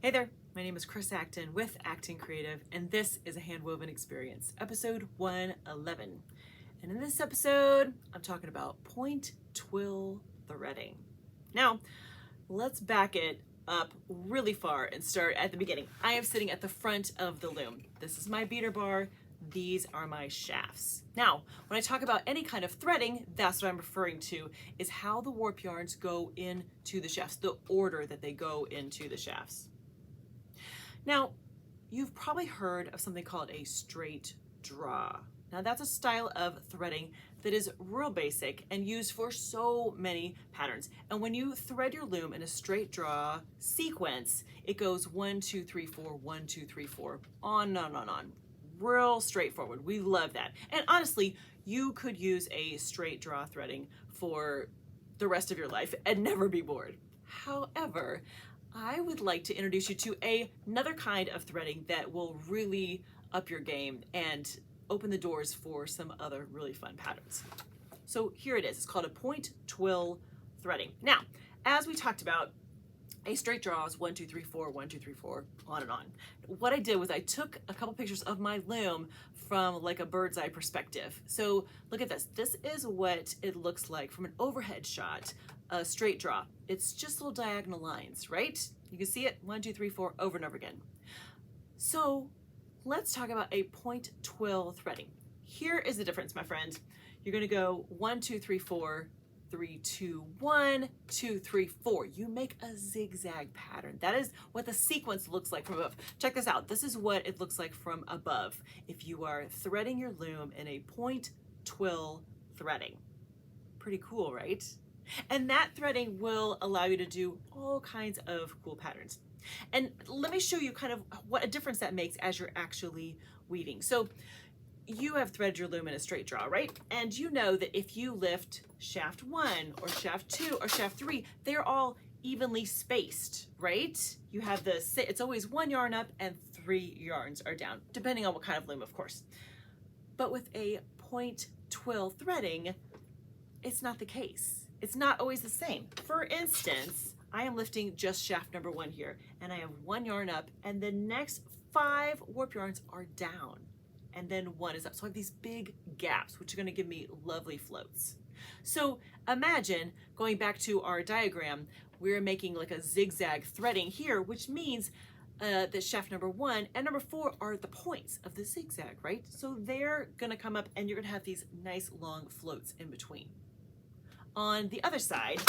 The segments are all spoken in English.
Hey there, my name is Chris Acton with Acton Creative, and this is a Handwoven Experience, episode 111. And in this episode, I'm talking about point twill threading. Now, let's back it up really far and start at the beginning. I am sitting at the front of the loom. This is my beater bar. These are my shafts. Now, when I talk about any kind of threading, that's what I'm referring to, is how the warp yarns go into the shafts, the order that they go into the shafts. Now, you've probably heard of something called a straight draw. Now, that's a style of threading that is real basic and used for so many patterns. And when you thread your loom in a straight draw sequence, it goes 1, 2, 3, 4, 1, 2, 3, 4, on, on. Real straightforward. We love that. And honestly, you could use a straight draw threading for the rest of your life and never be bored. However, I would like to introduce you to another kind of threading that will really up your game and open the doors for some other really fun patterns. So here it is. It's called a point twill threading. Now, as we talked about, a straight draw is 1, 2, 3, 4, 1, 2, 3, 4, on and on. What I did was I took a couple pictures of my loom from like a bird's eye perspective. So look at this. This is what it looks like from an overhead shot, a straight draw. It's just little diagonal lines, right? You can see it 1, 2, 3, 4 over and over again. So let's talk about a point twill threading. Here is the difference, my friend. You're gonna go 1, 2, 3, 4, 3, 2, 1, 2, 3, 4. You make a zigzag pattern. That is what the sequence looks like from above. Check this out. This is what it looks like from above if you are threading your loom in a point twill threading. Pretty cool, right? And that threading will allow you to do all kinds of cool patterns. And let me show you kind of what a difference that makes as you're actually weaving. So you have threaded your loom in a straight draw, right? And you know that if you lift shaft 1 or shaft 2 or shaft 3, they're all evenly spaced, right? You have it's always 1 yarn up and 3 yarns are down, depending on what kind of loom, of course. But with a point twill threading, it's not the case. It's not always the same. For instance, I am lifting just shaft number 1 here, and I have 1 yarn up, and the next 5 warp yarns are down, and then 1 is up. So I have these big gaps, which are gonna give me lovely floats. So imagine, going back to our diagram, we're making like a zigzag threading here, which means that shaft number 1 and number 4 are the points of the zigzag, right? So they're gonna come up and you're gonna have these nice long floats in between. On the other side,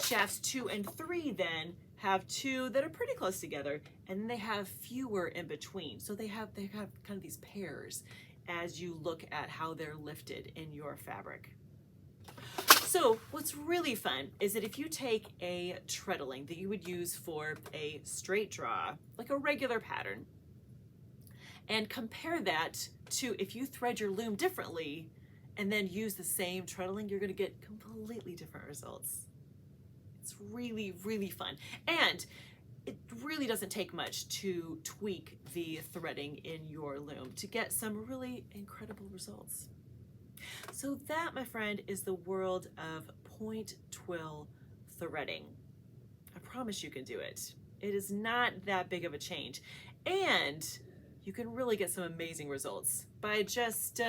shafts 2 and 3 then have 2 that are pretty close together, and then they have fewer in between. So they have kind of these pairs as you look at how they're lifted in your fabric. So what's really fun is that if you take a treadling that you would use for a straight draw, like a regular pattern, and compare that to if you thread your loom differently and then use the same treadling, you're gonna get completely different results. It's really, really fun. And it really doesn't take much to tweak the threading in your loom to get some really incredible results. So that, my friend, is the world of point twill threading. I promise you can do it. It is not that big of a change. And you can really get some amazing results by just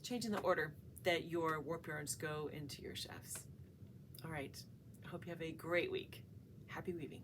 changing the order that your warp yarns go into your shafts. All right. I hope you have a great week. Happy weaving.